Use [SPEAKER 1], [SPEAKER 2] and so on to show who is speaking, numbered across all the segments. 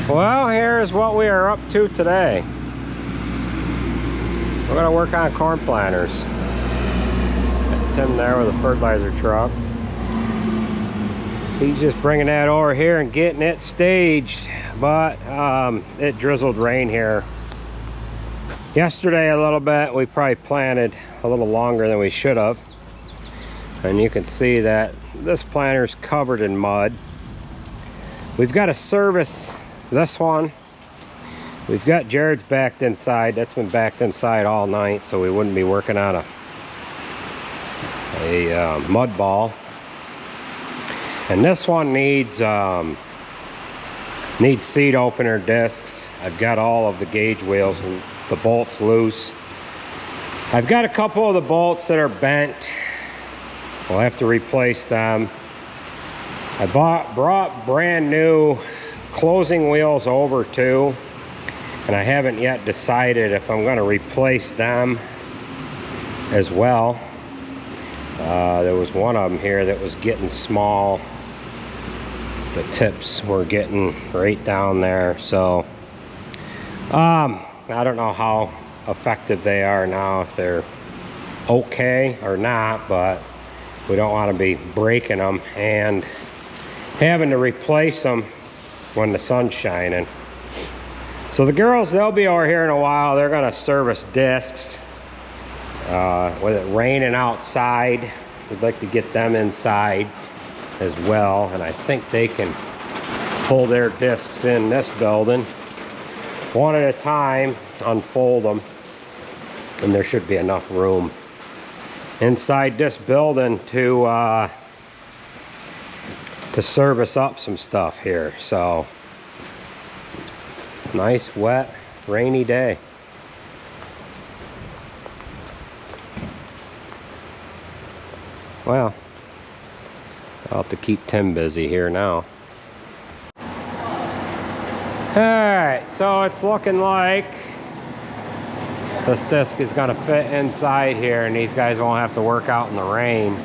[SPEAKER 1] Well, here's what we are up to today. We're gonna work on corn planters. Got Tim there with a fertilizer truck. He's just bringing that over here and getting it staged, but it drizzled rain here yesterday a little bit. We probably planted a little longer than we should have, and you can see that this planter's covered in mud. We've got to service this one. We've got Jared's backed inside. That's been backed inside all night, so we wouldn't be working on a mud ball. And this one needs seat opener discs. I've got all of the gauge wheels and the bolts loose. I've got a couple of the bolts that are bent. We'll have to replace them. I brought brand new closing wheels over too, and I haven't yet decided if I'm going to replace them as well. There was one of them here that was getting small. The tips were getting right down there, so I don't know how effective they are now, if they're okay or not, but we don't want to be breaking them and having to replace them when the sun's shining. So the girls, they'll be over here in a while. They're going to service discs. With it raining outside, we'd like to get them inside as well, and I think they can pull their discs in this building one at a time, unfold them, and there should be enough room inside this building to service up some stuff here. So nice wet rainy day. Well, I'll have to keep Tim busy here now. Alright, so it's looking like this disc is going to fit inside here, and these guys won't have to work out in the rain.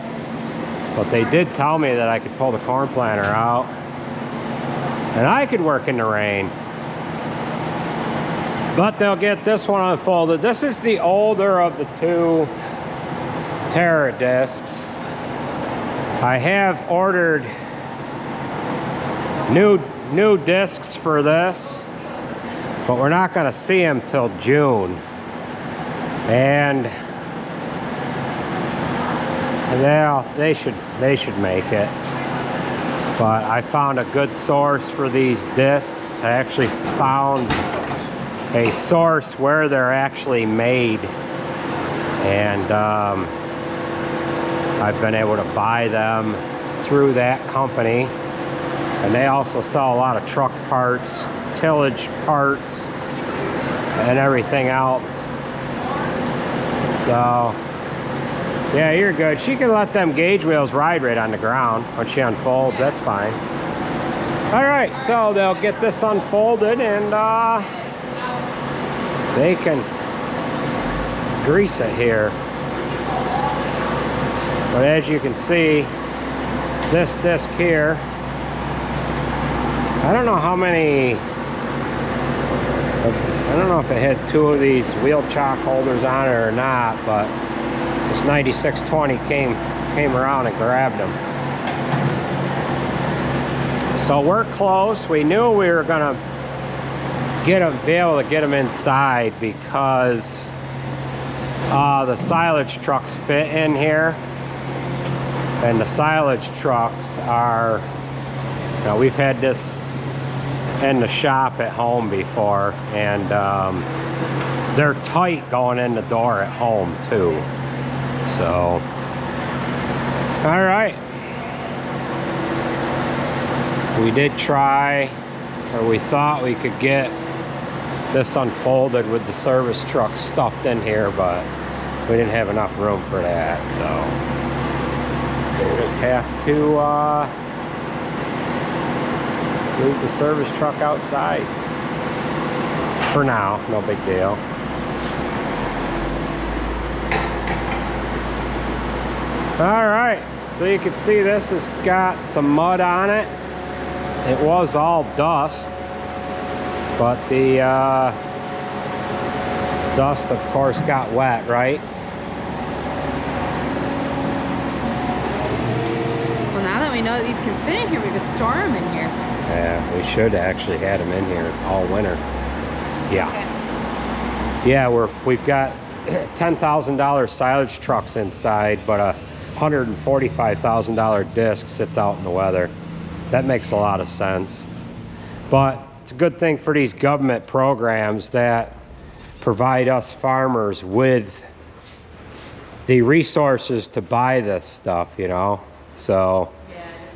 [SPEAKER 1] But they did tell me that I could pull the corn planter out and I could work in the rain. But they'll get this one unfolded. This is the older of the two Terra discs. I have ordered new discs for this, but we're not going to see them till June. And they should make it. But I found a good source for these discs. I actually found a source where they're actually made, and I've been able to buy them through that company. And they also sell a lot of truck parts, tillage parts, and everything else. So yeah, you're good. She can let them gauge wheels ride right on the ground when she unfolds. That's fine. All right, so they'll get this unfolded, and they can grease it here. But as you can see, this disc here, I don't know how many, I don't know if it had two of these wheel chock holders on it or not, but this 9620 came around and grabbed them. So we're close. We knew we were gonna be able to get them inside because the silage trucks fit in here, and the silage trucks are, you know, we've had this in the shop at home before, and they're tight going in the door at home too. So all right, we did try, or we thought we could get this unfolded with the service truck stuffed in here, but we didn't have enough room for that, so we'll just have to move the service truck outside for now. No big deal. All right, so you can see this has got some mud on it. It was all dust, But the dust, of course, got wet, right?
[SPEAKER 2] Well, now that we know that these can fit in here, we could store them in here.
[SPEAKER 1] Yeah, we should actually had them in here all winter. Yeah.
[SPEAKER 2] Okay.
[SPEAKER 1] Yeah, we've got $10,000 silage trucks inside, but a $145,000 disc sits out in the weather. That makes a lot of sense. But it's a good thing for these government programs that provide us farmers with the resources to buy this stuff, you know. So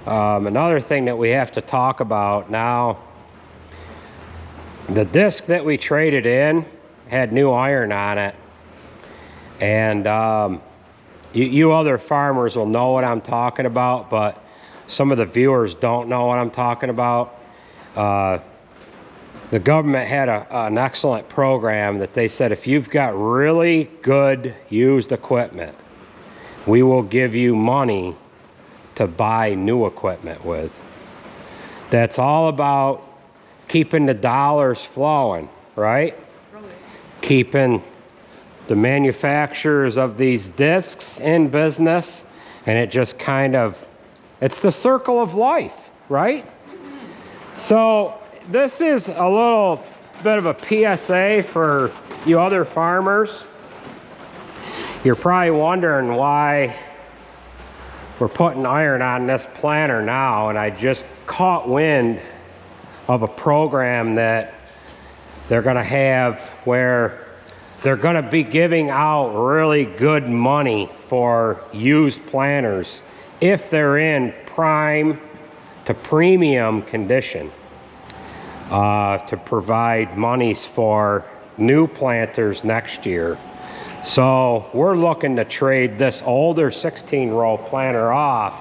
[SPEAKER 1] another thing that we have to talk about now, the disc that we traded in had new iron on it, and you other farmers will know what I'm talking about, but some of the viewers don't know what I'm talking about. The government had an excellent program that they said, if you've got really good used equipment, we will give you money to buy new equipment with. That's all about keeping the dollars flowing, right? Keeping the manufacturers of these discs in business, and it just kind of, it's the circle of life, right? So this is a little bit of a PSA for you other farmers. You're probably wondering why we're putting iron on this planter now, and I just caught wind of a program that they're going to have where they're going to be giving out really good money for used planters if they're in prime to premium condition, to provide monies for new planters next year. So we're looking to trade this older 16-row planter off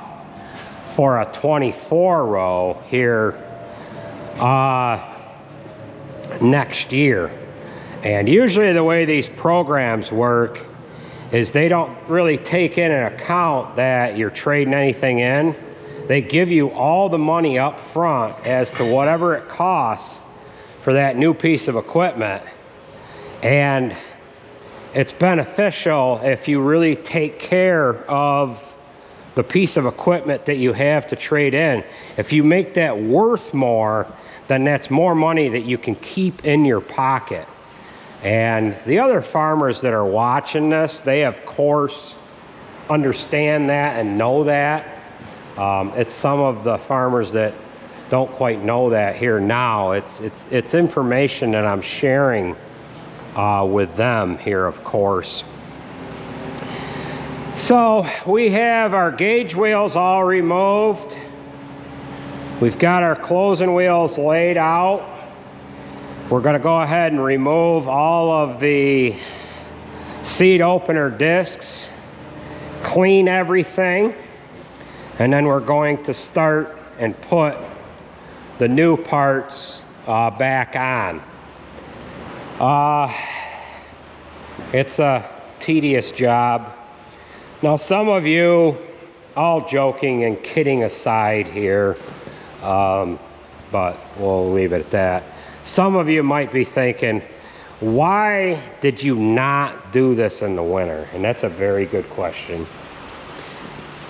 [SPEAKER 1] for a 24-row here next year. And usually the way these programs work is they don't really take in an account that you're trading anything in. They give you all the money up front as to whatever it costs for that new piece of equipment. And it's beneficial if you really take care of the piece of equipment that you have to trade in. If you make that worth more, then that's more money that you can keep in your pocket. And the other farmers that are watching this, they of course understand that and know that. It's some of the farmers that don't quite know that here now. It's information that I'm sharing with them here, of course. So we have our gauge wheels all removed. We've got our closing wheels laid out. We're going to go ahead and remove all of the seed opener discs, clean everything, and then we're going to start and put the new parts back on. It's a tedious job. Now some of you, all joking and kidding aside here, but we'll leave it at that. Some of you might be thinking, why did you not do this in the winter? And that's a very good question.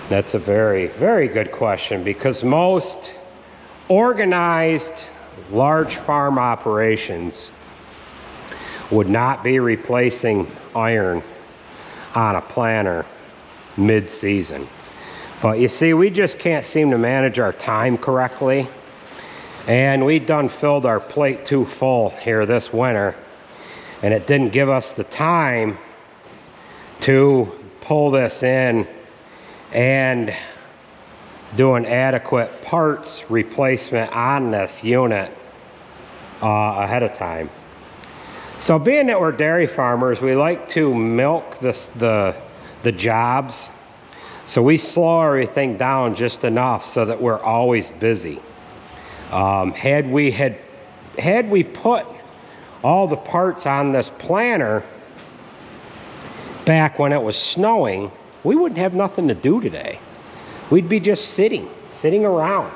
[SPEAKER 1] That's a very, very good question, because most organized large farm operations would not be replacing iron on a planter mid-season. But you see, we just can't seem to manage our time correctly. And we done filled our plate too full here this winter, and it didn't give us the time to pull this in and do an adequate parts replacement on this unit ahead of time. So being that we're dairy farmers, we like to milk the jobs. So we slow everything down just enough so that we're always busy. Had we put all the parts on this planter back when it was snowing, we wouldn't have nothing to do today. We'd be just sitting around.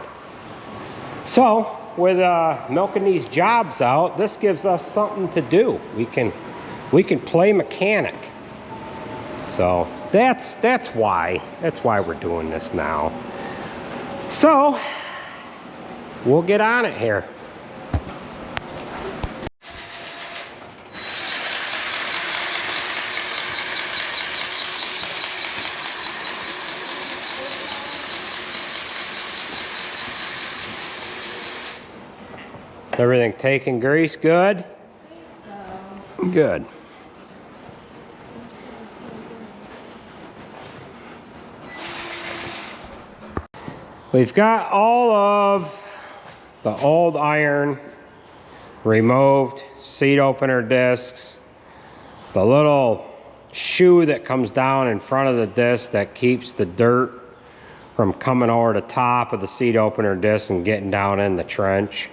[SPEAKER 1] So with milking these jobs out, this gives us something to do. We can play mechanic. So that's why we're doing this now. So we'll get on it here. Everything taking grease good? Good. We've got all of the old iron removed, seat opener discs, the little shoe that comes down in front of the disc that keeps the dirt from coming over the top of the seat opener disc and getting down in the trench.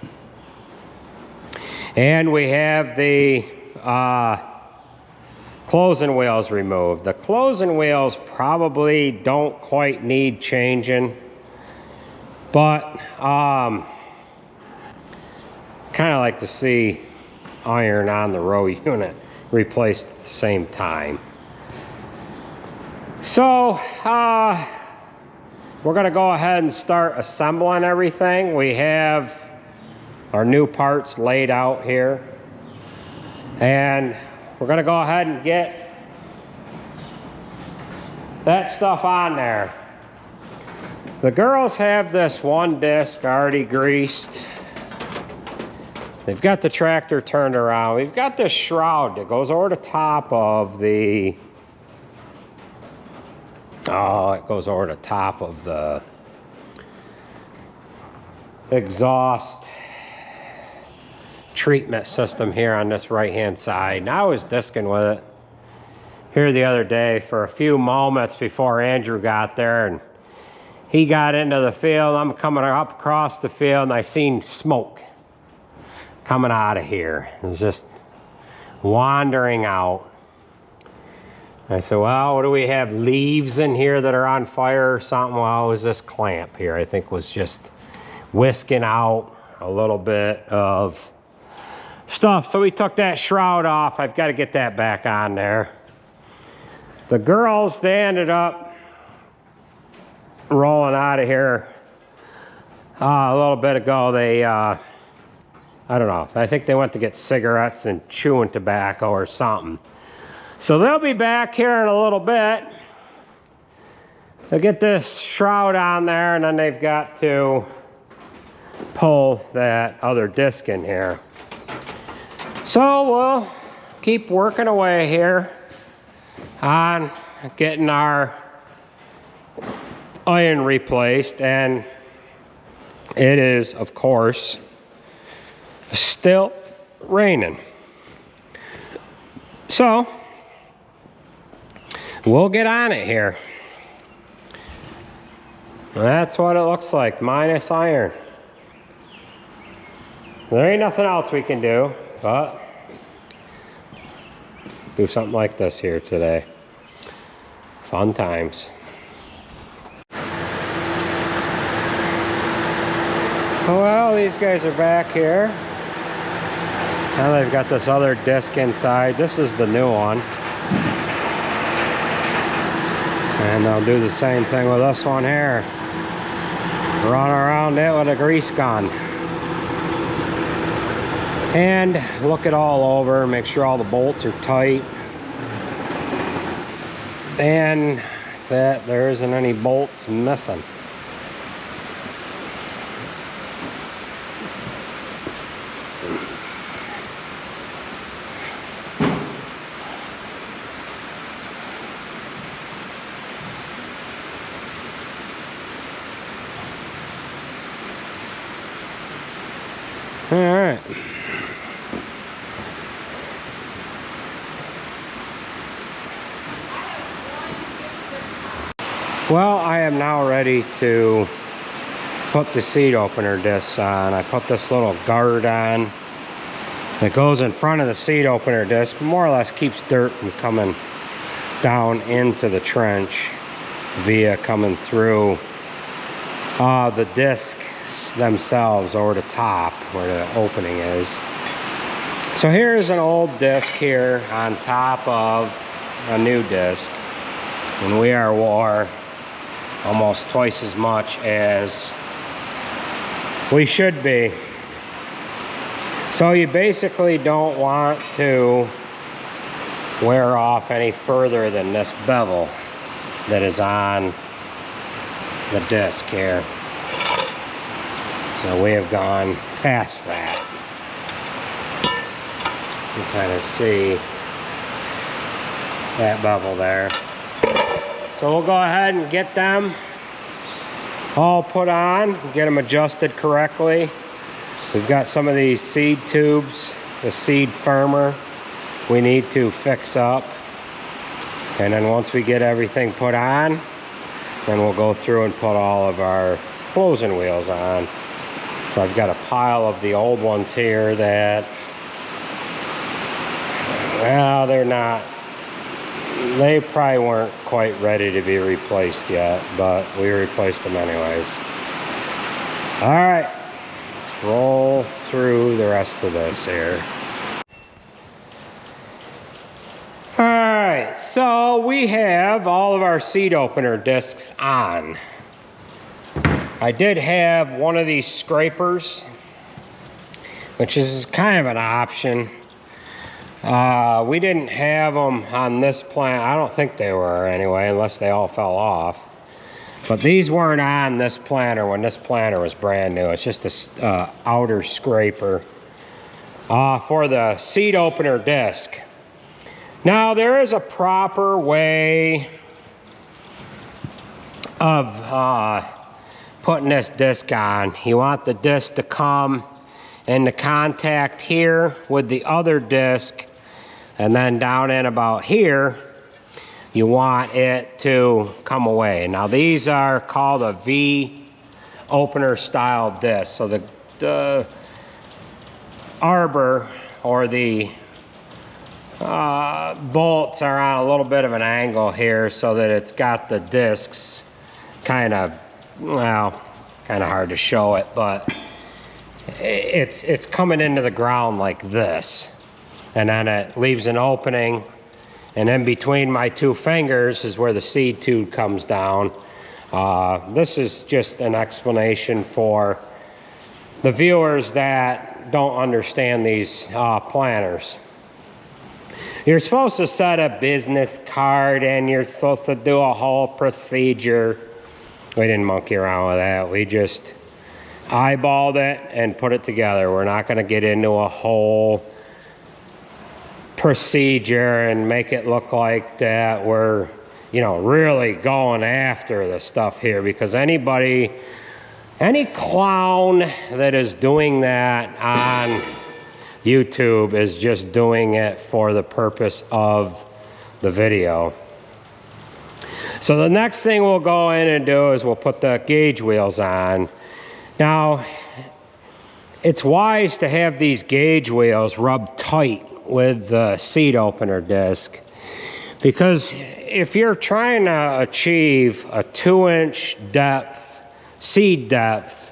[SPEAKER 1] And we have the closing wheels removed. The closing wheels probably don't quite need changing, but kind of like to see iron on the row unit replaced at the same time. So we're gonna go ahead and start assembling everything. We have our new parts laid out here, and we're gonna go ahead and get that stuff on there. The girls have this one disc already greased. They've got the tractor turned around. We've got this shroud that goes over the top of the, it goes over the top of the exhaust treatment system here on this right hand side. And I was disking with it here the other day for a few moments before Andrew got there, and he got into the field. I'm coming up across the field and I seen smoke coming out of here. It was just wandering out. I said, well, what do we have, leaves in here that are on fire or something? Well, it was this clamp here, I think, was just whisking out a little bit of stuff. So we took that shroud off. I've got to get that back on there. The girls, they ended up rolling out of here a little bit ago. They I don't know, I think they went to get cigarettes and chewing tobacco or something. So they'll be back here in a little bit. They'll get this shroud on there, and then they've got to pull that other disc in here. So we'll keep working away here on getting our iron replaced, and it is, of course, still raining. So we'll get on it here. That's what it looks like, minus iron. There ain't nothing else we can do but do something like this here today. Fun times. Well, these guys are back here. Now they've got this other disc inside. This is the new one. And they'll do the same thing with this one here. Run around it with a grease gun. And look it all over, make sure all the bolts are tight. And that there isn't any bolts missing. All right. Well, I am now ready to put the seat opener discs on. I put this little guard on that goes in front of the seat opener disc, more or less keeps dirt from coming down into the trench via coming through the disc themselves over the top where the opening is. So here's an old disc here on top of a new disc, and we are wore almost twice as much as we should be. So you basically don't want to wear off any further than this bevel that is on the disc here. So we have gone past that. You can kind of see that bevel there. So we'll go ahead and get them all put on, get them adjusted correctly. We've got some of these seed tubes, the seed firmer, we need to fix up. And then once we get everything put on, then we'll go through and put all of our closing wheels on. So I've got a pile of the old ones here that, well, they probably weren't quite ready to be replaced yet, but we replaced them anyways. All right, let's roll through the rest of this here. All right, so we have all of our seed opener discs on. I did have one of these scrapers, which is kind of an option. We didn't have them on this plant. I don't think they were anyway, unless they all fell off. But these weren't on this planter when this planter was brand new. It's just a outer scraper for the seed opener disc. Now there is a proper way of putting this disc on. You want the disc to come into contact here with the other disc, and then down in about here you want it to come away. Now these are called a V opener style disc. So the arbor or the bolts are on a little bit of an angle here so that it's got the discs kind of, well, kind of hard to show it, but it's coming into the ground like this, and then it leaves an opening, and then between my two fingers is where the seed tube comes down. This is just an explanation for the viewers that don't understand these planters. You're supposed to set a business card and you're supposed to do a whole procedure. We didn't monkey around with that. We just eyeballed it and put it together. We're not going to get into a whole procedure and make it look like that we're, you know, really going after the stuff here, because any clown that is doing that on YouTube is just doing it for the purpose of the video. So the next thing we'll go in and do is we'll put the gauge wheels on. Now, it's wise to have these gauge wheels rubbed tight with the seed opener disc, because if you're trying to achieve a 2-inch depth, seed depth,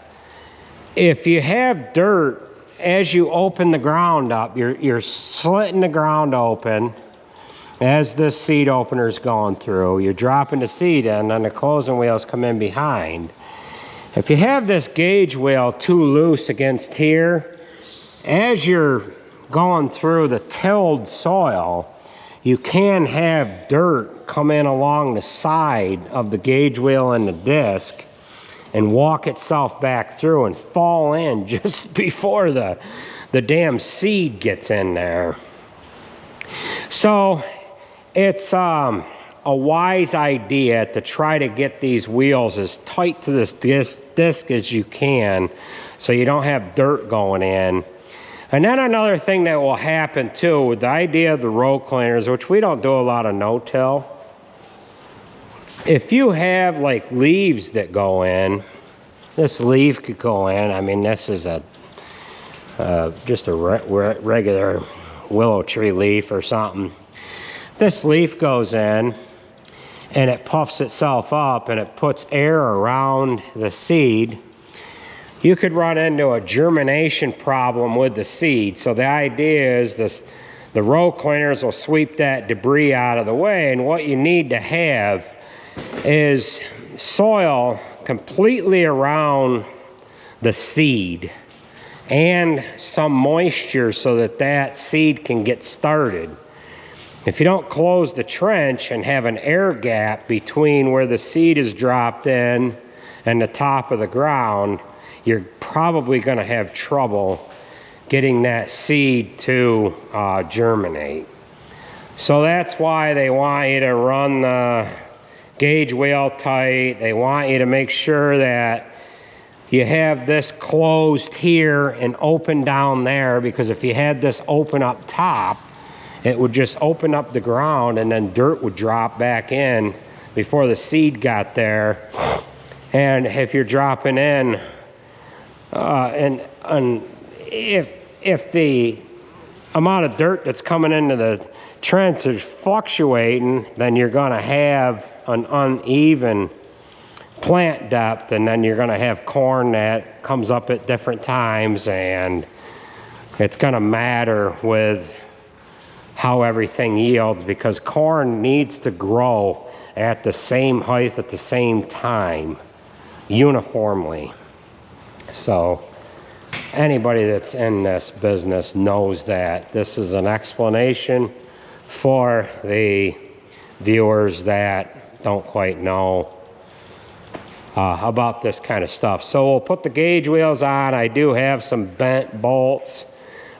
[SPEAKER 1] if you have dirt as you open the ground up, you're slitting the ground open as this seed opener is going through. You're dropping the seed in, and then the closing wheels come in behind. If you have this gauge wheel too loose against here, as you're going through the tilled soil, you can have dirt come in along the side of the gauge wheel and the disc and walk itself back through and fall in just before the damn seed gets in there. So it's a wise idea to try to get these wheels as tight to this disc as you can so you don't have dirt going in. And then another thing that will happen too, with the idea of the row cleaners, which we don't do a lot of no-till, if you have like leaves that go in, this leaf could go in. I mean, this is just a regular willow tree leaf or something. This leaf goes in and it puffs itself up and it puts air around the seed. you could run into a germination problem with the seed. So the idea is the row cleaners will sweep that debris out of the way, and what you need to have is soil completely around the seed and some moisture so that that seed can get started. If you don't close the trench and have an air gap between where the seed is dropped in and the top of the ground, you're probably going to have trouble getting that seed to germinate. So that's why they want you to run the gauge wheel tight. They want you to make sure that you have this closed here and open down there, because if you had this open up top, it would just open up the ground and then dirt would drop back in before the seed got there. And if you're dropping in, and if the amount of dirt that's coming into the trench is fluctuating, then you're going to have an uneven plant depth, and then you're going to have corn that comes up at different times, and it's going to matter with how everything yields, because corn needs to grow at the same height at the same time uniformly. So anybody that's in this business knows that. This is an explanation for the viewers that don't quite know about this kind of stuff. So we'll put the gauge wheels on. I do have some bent bolts.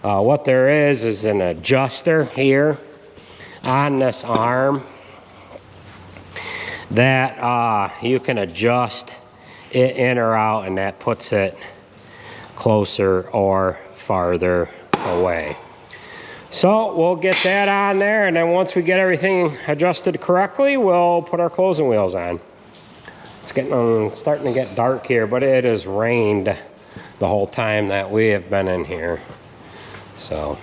[SPEAKER 1] What there is an adjuster here on this arm that you can adjust it in or out, and that puts it closer or farther away. So we'll get that on there, and then once we get everything adjusted correctly, we'll put our closing wheels on. It's starting to get dark here, but it has rained the whole time that we have been in here. So,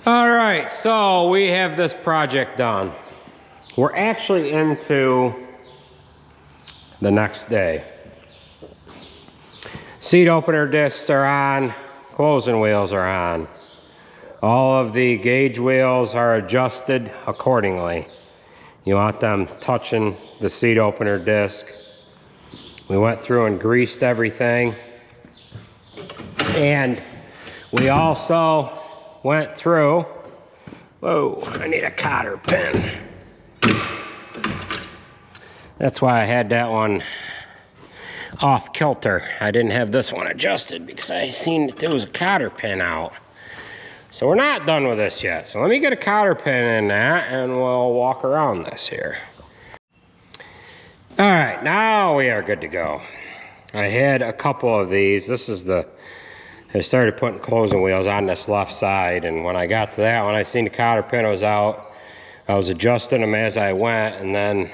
[SPEAKER 1] all right, so we have this project done. We're actually into the next day. Seed opener discs are on, closing wheels are on. All of the gauge wheels are adjusted accordingly. You want them touching the seed opener disc. We went through and greased everything. And we also went through, whoa, I need a cotter pin. That's why I had that one off kilter. I didn't have this one adjusted because I seen that there was a cotter pin out. So we're not done with this yet. So let me get a cotter pin in that and we'll walk around this here. All right, now we are good to go. I had a couple of these. This is I started putting closing wheels on this left side, and when I got to that one, I seen the cotter pin was out. I was adjusting them as I went, and then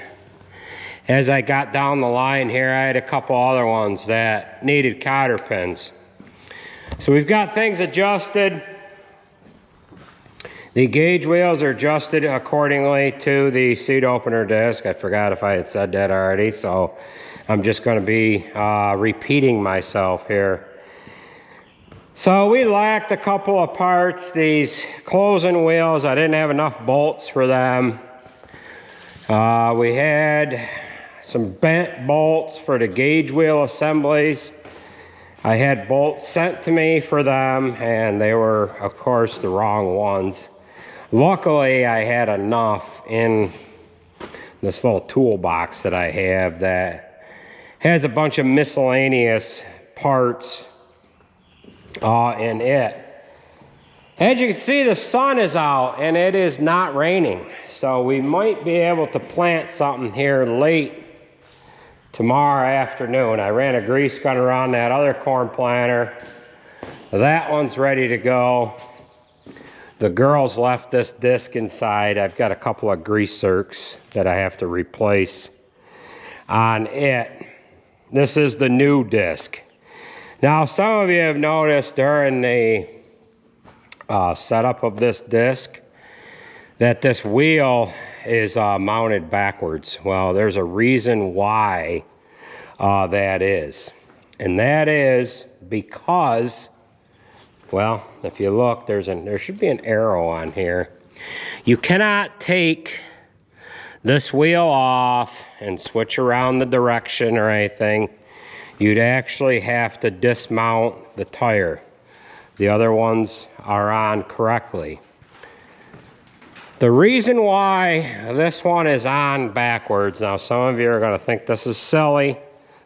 [SPEAKER 1] as I got down the line here, I had a couple other ones that needed cotter pins. So we've got things adjusted. The gauge wheels are adjusted accordingly to the seed opener disc. I forgot if I had said that already, so I'm just going to be repeating myself here. So we lacked a couple of parts. These closing wheels, I didn't have enough bolts for them. We had some bent bolts for the gauge wheel assemblies. I had bolts sent to me for them, and they were, of course, the wrong ones. Luckily, I had enough in this little toolbox that I have that has a bunch of miscellaneous parts in it. As you can see, the sun is out and it is not raining. So we might be able to plant something here late tomorrow afternoon. I ran a grease gun around that other corn planter. That one's ready to go. The girls left this disc inside. I've got a couple of grease zerks that I have to replace on it. This is the new disc. Now, some of you have noticed during the setup of this disc that this wheel is mounted backwards. Well, there's a reason why that is. And that is because, well, if you look, there should be an arrow on here. You cannot take this wheel off and switch around the direction or anything. You'd actually have to dismount the tire. The other ones are on correctly. The reason why this one is on backwards, now some of you are going to think this is silly,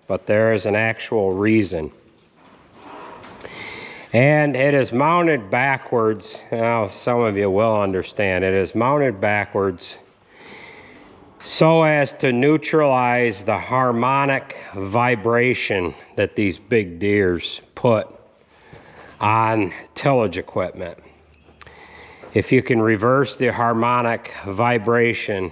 [SPEAKER 1] but there is an actual reason. And it is mounted backwards. Now some of you will understand. It is mounted backwards so as to neutralize the harmonic vibration that these big Deeres put on tillage equipment. If you can reverse the harmonic vibration,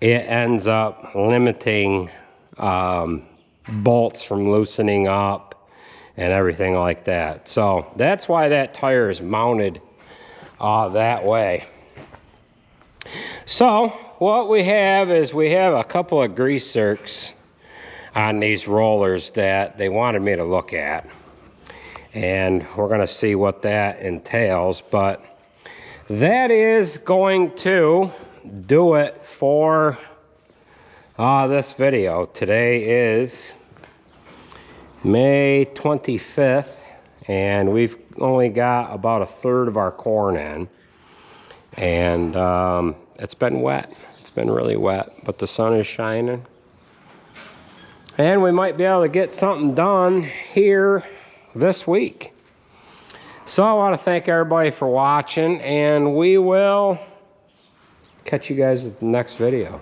[SPEAKER 1] it ends up limiting bolts from loosening up and everything like that. So that's why that tire is mounted that way. So what we have is we have a couple of grease zerks on these rollers that they wanted me to look at. And we're going to see what that entails. But that is going to do it for this video. Today is May 25th, and we've only got about a third of our corn in. And it's been wet. It's been really wet, but the sun is shining. And we might be able to get something done here this week. So I want to thank everybody for watching, and we will catch you guys at the next video.